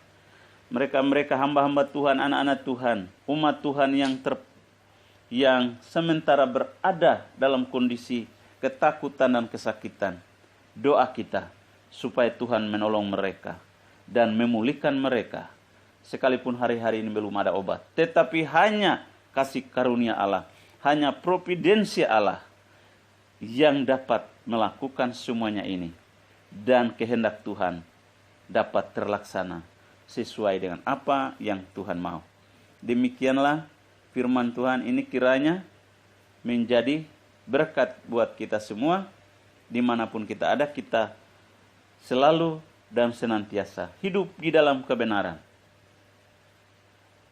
Mereka hamba-hamba Tuhan, anak-anak Tuhan, umat Tuhan yang sementara berada dalam kondisi ketakutan dan kesakitan. Doa kita supaya Tuhan menolong mereka dan memulihkan mereka. Sekalipun hari-hari ini belum ada obat, tetapi hanya kasih karunia Allah, hanya providensi Allah yang dapat melakukan semuanya ini. Dan kehendak Tuhan dapat terlaksana sesuai dengan apa yang Tuhan mau. Demikianlah firman Tuhan ini kiranya menjadi berkat buat kita semua. Dimanapun kita ada, kita selalu dan senantiasa hidup di dalam kebenaran,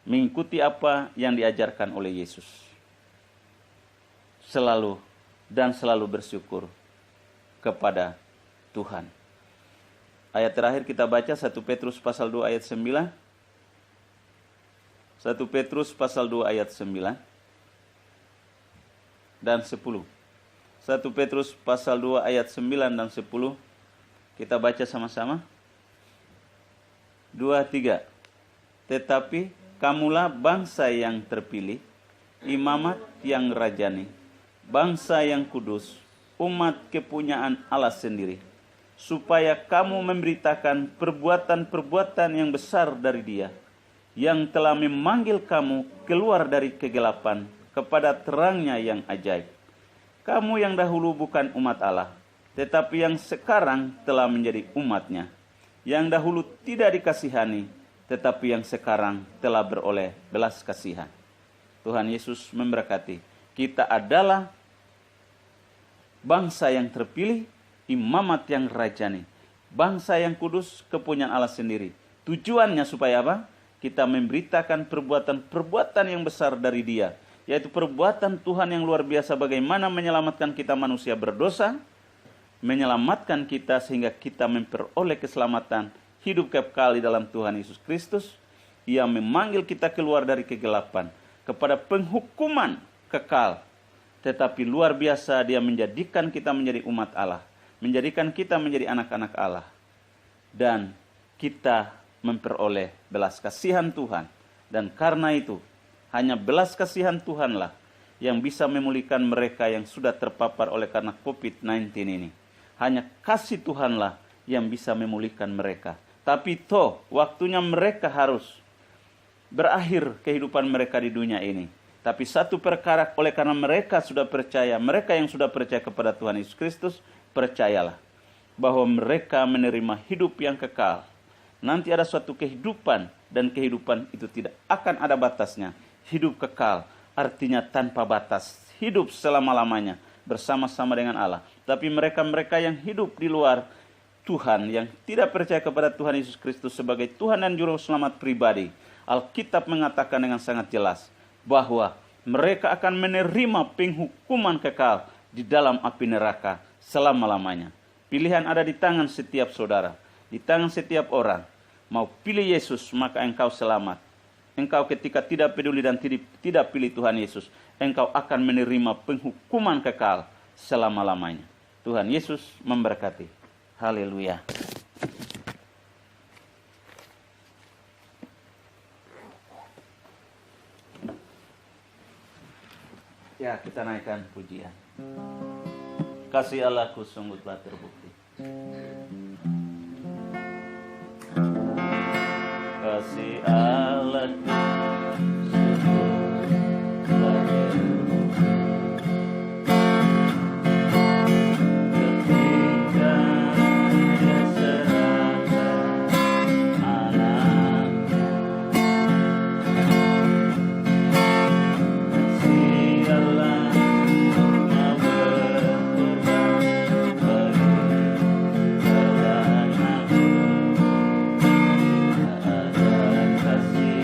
mengikuti apa yang diajarkan oleh Yesus. Selalu bersyukur kepada Tuhan. Ayat terakhir kita baca 1 Petrus pasal 2 ayat 9. 1 Petrus pasal 2 ayat 9 dan 10. 1 Petrus pasal 2 ayat 9 dan 10. Kita baca sama-sama. 2, 3. Tetapi kamulah bangsa yang terpilih, imamat yang rajani, bangsa yang kudus, umat kepunyaan Allah sendiri, supaya kamu memberitakan perbuatan-perbuatan yang besar dari Dia, yang telah memanggil kamu keluar dari kegelapan kepada terangnya yang ajaib. Kamu yang dahulu bukan umat Allah, tetapi yang sekarang telah menjadi umat-Nya, yang dahulu tidak dikasihani, tetapi yang sekarang telah beroleh belas kasihan. Tuhan Yesus memberkati. Kita adalah bangsa yang terpilih, imamat yang rajani, bangsa yang kudus, kepunyaan Allah sendiri. Tujuannya supaya apa? Kita memberitakan perbuatan-perbuatan yang besar dari Dia, yaitu perbuatan Tuhan yang luar biasa, bagaimana menyelamatkan kita manusia berdosa, menyelamatkan kita sehingga kita memperoleh keselamatan, hidup kekal di dalam Tuhan Yesus Kristus. Ia memanggil kita keluar dari kegelapan kepada penghukuman kekal. Tetapi luar biasa, Dia menjadikan kita menjadi umat Allah, menjadikan kita menjadi anak-anak Allah. Dan kita memperoleh belas kasihan Tuhan. Dan karena itu, hanya belas kasihan Tuhanlah yang bisa memulihkan mereka yang sudah terpapar oleh karena COVID-19 ini. Hanya kasih Tuhanlah yang bisa memulihkan mereka. Tapi waktunya mereka harus berakhir kehidupan mereka di dunia ini. Tapi satu perkara, oleh karena mereka sudah percaya, mereka yang sudah percaya kepada Tuhan Yesus Kristus, percayalah bahwa mereka menerima hidup yang kekal. Nanti ada suatu kehidupan, dan kehidupan itu tidak akan ada batasnya. Hidup kekal artinya tanpa batas, hidup selama-lamanya bersama-sama dengan Allah. Tapi mereka-mereka yang hidup di luar Tuhan, yang tidak percaya kepada Tuhan Yesus Kristus sebagai Tuhan dan Juru Selamat pribadi, Alkitab mengatakan dengan sangat jelas bahwa mereka akan menerima penghukuman kekal di dalam api neraka selama-lamanya. Pilihan ada di tangan setiap saudara, di tangan setiap orang. Mau pilih Yesus, maka engkau selamat. Engkau ketika tidak peduli dan tidak pilih Tuhan Yesus, engkau akan menerima penghukuman kekal selama-lamanya. Tuhan Yesus memberkati. Haleluya. Ya, kita naikkan pujian. Kasih Allahku sungguh telah terbukti. Kasih Allahku sungguh telah terbukti. Ketika Dia serahkan anaknya, kasih Allah mau berkorban bagi kalian. Tak ada kasih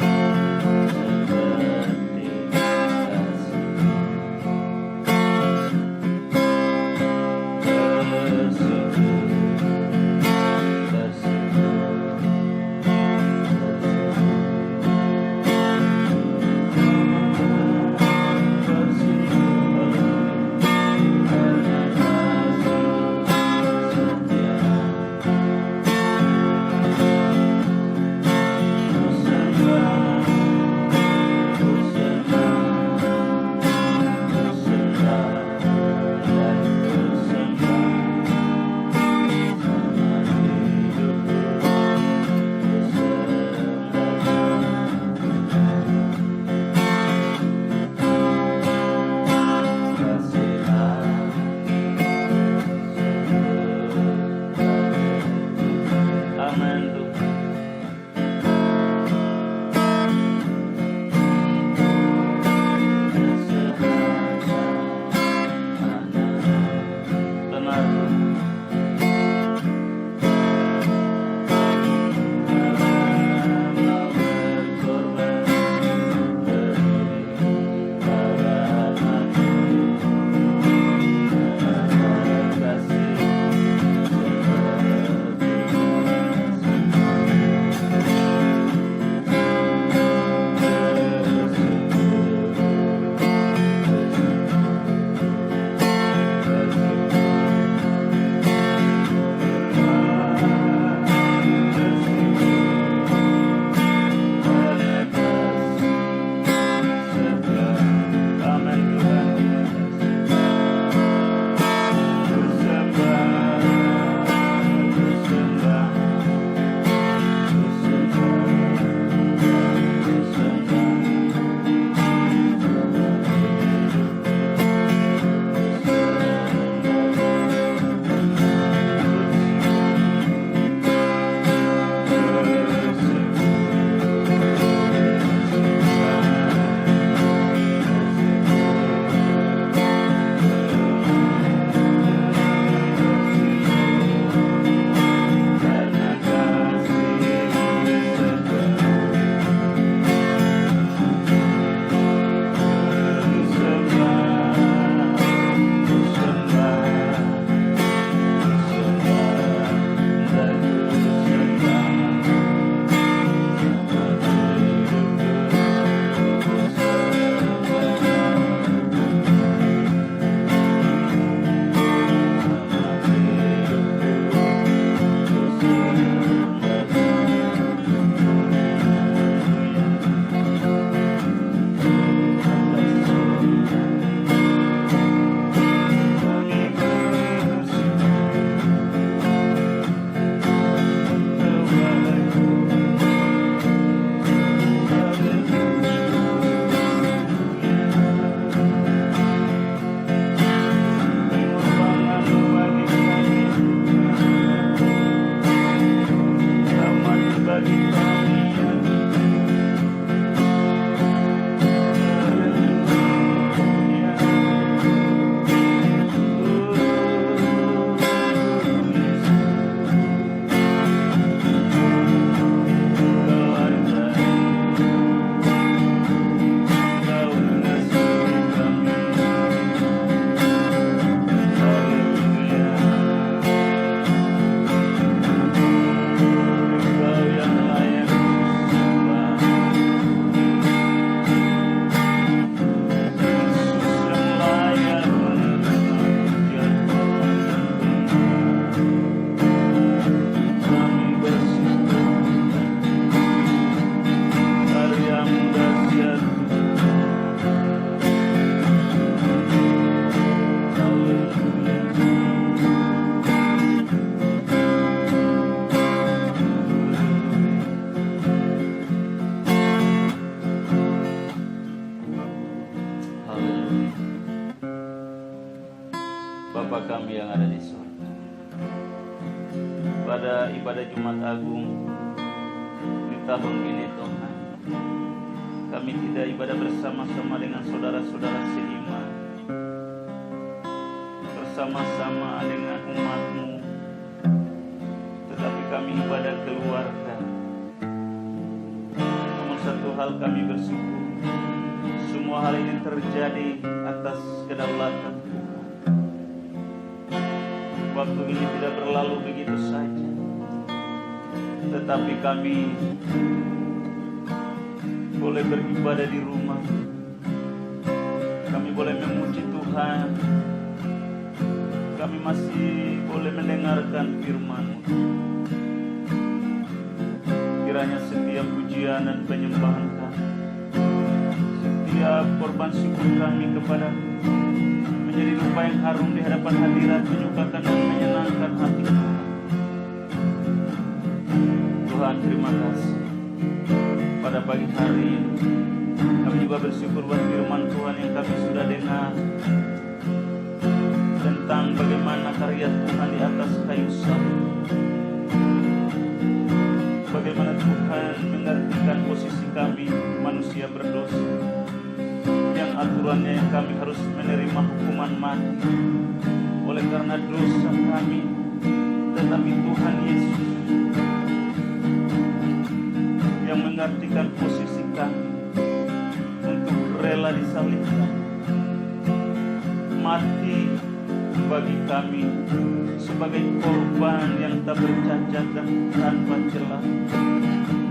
pada ibadah Jumat Agung di tahun ini Tuhan. Kami tidak ibadah bersama-sama dengan saudara-saudara seiman, bersama-sama dengan umat-Mu, tetapi kami ibadah keluarga. Namun satu hal kami bersyukur, semua hal ini terjadi atas kedaulatan Tuhan. Waktu ini tidak berlalu begitu saja, tetapi kami boleh beribadah di rumah. Kami boleh memuji Tuhan. Kami masih boleh mendengarkan firman-Mu. Kiranya setiap pujian dan penyembahan kami, setiap korban syukur kami kepada menjadi rupa yang harum di hadapan hadirat, menyukakan dan menyenangkan hati Tuhan. Tuhan, terima kasih. Pada pagi hari ini kami juga bersyukur buat firman Tuhan yang kami sudah dengar tentang bagaimana karya Tuhan di atas kayu salib. Bagaimana Tuhan menggantikan posisi kami manusia berdosa, yang aturannya yang kami harus menerima hukuman mati oleh karena dosa kami. Tetapi Tuhan Yesus yang menggantikan posisi kami untuk rela disalibkan, mati bagi kami sebagai korban yang tak bercacat dan tanpa celah.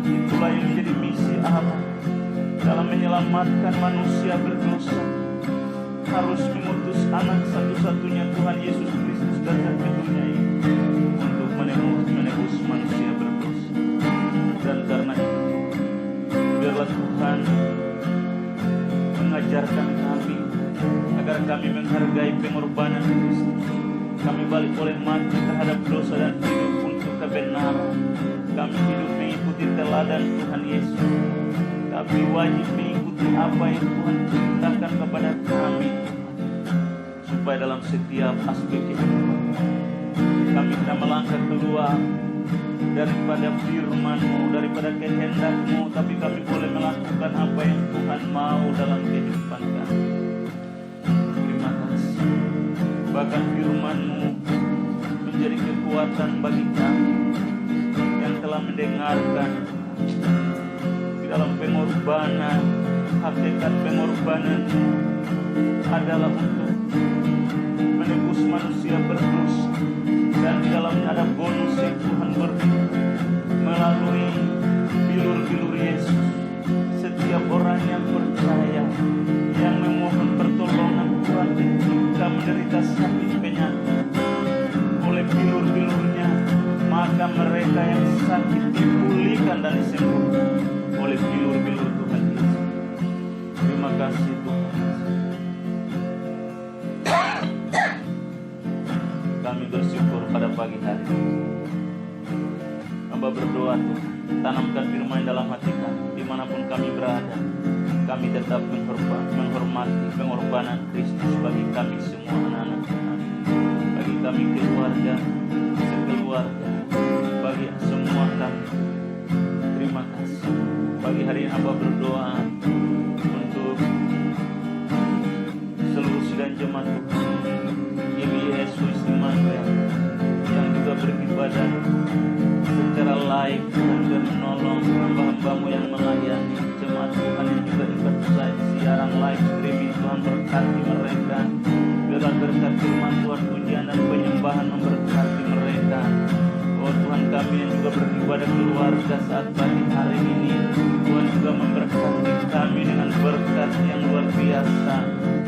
Itulah yang menjadi misi Allah dalam menyelamatkan manusia berdosa, harus mengutus anak satu-satunya Tuhan Yesus Kristus datang ke dunia ini untuk menebus manusia berdosa. Dan karena itu biarlah Tuhan mengajarkan kami agar kami menghargai pengorbanan Kristus. Kami balik boleh mati terhadap dosa dan hidup untuk kebenaran. Kami hidup mengikuti teladan Tuhan Yesus. Kami wajib mengikuti apa yang Tuhan ceritakan kepada kami, supaya dalam setiap aspek kehidupan kami tidak melangkah keluar daripada firman-Mu, daripada kehendak-Mu, tapi kami boleh melakukan apa yang Tuhan mau dalam kehidupan kami. Terima kasih. Bahkan firman-Mu menjadi kekuatan bagi kami yang telah mendengarkan di dalam pengorbanan. Hakikat pengorbanan adalah untuk menebus manusia berdosa, dan di dalamnya ada bonus yang Tuhan beri melalui bilur-bilur Yesus. Setiap orang yang percaya, yang memohon pertolongan Tuhan ketika menderita sakit penyakit, oleh bilur-bilurnya, maka mereka yang sakit dipulihkan dan disembuhkan oleh bilur-bilur Tuhan Yesus. Terima kasih Tuhan. Kami bersyukur pada pagi hari ini. Hamba berdoa Tuhan, tanamkan firman dalam hati kami, dimanapun kami berada. Kami tetap menghormati pengorbanan Kristus bagi kami semua anak-anak Tuhan, bagi kami keluarga, sekeluarga, bagi semua kami. Terima kasih. Pagi hari ini hamba berdoa untuk seluruh sidang jemaat Tuhan GBI Swiss Immanuel yang juga beribadah secara live dan juga menolong hamba-hambamu yang melayani jemaat Tuhan yang juga ikut siaran live streaming. Tuhan berkati mereka, biarlah berkat firman Tuhan, pujian dan penyembahan memberkati mereka. Oh Tuhan, kami yang juga beribadah keluarga saat pagi hari ini, Tuhan juga memberkati kami dengan berkat yang luar biasa,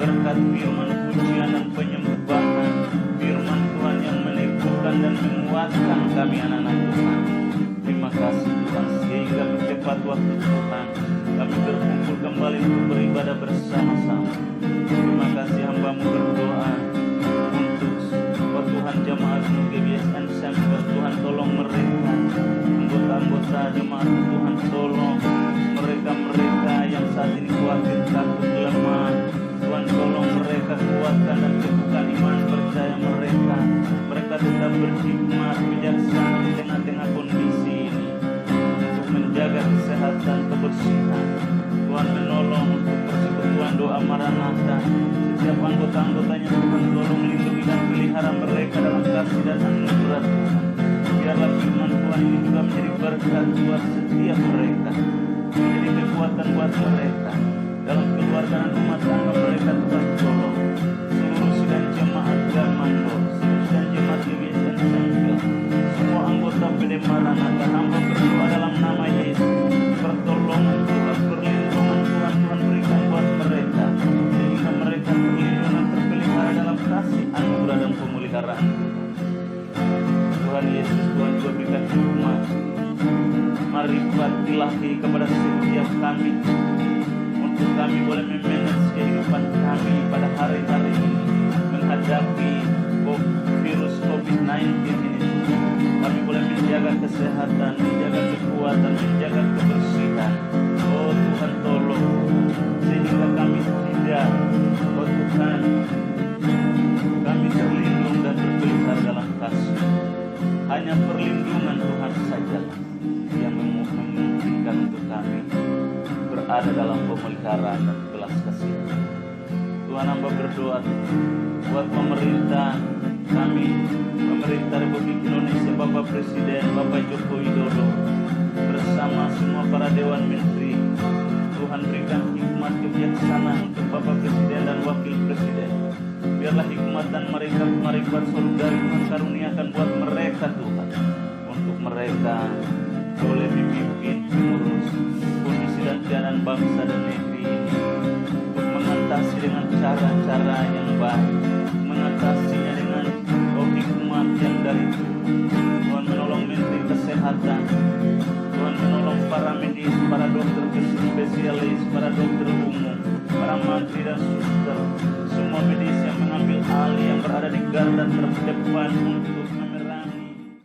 berkat firman, pujian dan penyembahan, firman Tuhan yang meneguhkan dan menguatkan kami anak-anak Tuhan. Terima kasih Tuhan, sehingga bercepat waktu Tuhan kami berkumpul kembali untuk beribadah bersama-sama. Terima kasih hamba-Mu berdoa untuk Tuhan jemaat-Mu GBS Ensemble. Tuhan tolong mereka, anggota-anggota jemaat Tuhan, tolong mereka-mereka yang saat ini khawatir, takut, lemah. Tuhan tolong mereka, kuatkan dan teguhkan iman percaya mereka. Mereka tetap berhikmat, bijaksana, tengah-tengah kondisi ini untuk menjaga kesehatan, kebersihan. Tuhan menolong untuk persekutuan doa Maranatha. Setiap anggota-anggotanya Tuhan tolong lindungi dan pelihara mereka dalam kasih dan anugerah Tuhan. Biarlah firman Tuhan ini juga menjadi berkat buat setiap mereka, menjadi kekuatan buat mereka dalam keluarga dan rumah tangga mereka. Tuhan tolong seluruh sidang jemaat Garmando, seluruh sidang jemaat Livis dan Sangkel, semua anggota PD Maranatha, hamba berdoa dalam nama Yesus. Pertolongan Tuhan, perlindungan Tuhan, Tuhan berikan buat mereka, sehingga mereka terlindung dan terpelihara dalam kasih, anugerah dan pemeliharaan. Tuhan Yesus, Tuhan juga berikan hikmat, marifat ilahi kepada setiap kami, untuk kami boleh memanage kehidupan kami pada hari-hari ini, menghadapi virus COVID-19 ini. Kami boleh menjaga kesehatan, menjaga kekuatan, menjaga kebersihan. Oh Tuhan tolong, sehingga kami tidak, oh Tuhan, kami terlindung dan terpelihara dalam kasih. Hanya perlindungan Tuhan saja yang memungkinkan untuk kami berada dalam pemeliharaan dan belas kasihan. Tuhan, hamba berdoa buat pemerintah kami, pemerintah Republik Indonesia, Bapak Presiden, Bapak Joko Widodo, bersama semua para Dewan Menteri. Tuhan berikan hikmat kebijaksanaan untuk Bapak Presiden dan Wakil Presiden. Biarlah hikmat dan marifat surga Tuhan karuniakan buat mereka Tuhan, untuk mereka boleh memimpin, mengurus kondisi dan keadaan bangsa dan negeri ini, untuk mengatasi dengan cara-cara yang baik, mengatasinya dengan hikmat yang dari Tuhan. Menolong Menteri Kesehatan, Tuhan menolong para medis, para dokter spesialis, para dokter umum, para mantri dan suster, semua medis yang mengambil alih, yang berada di garda terdepan untuk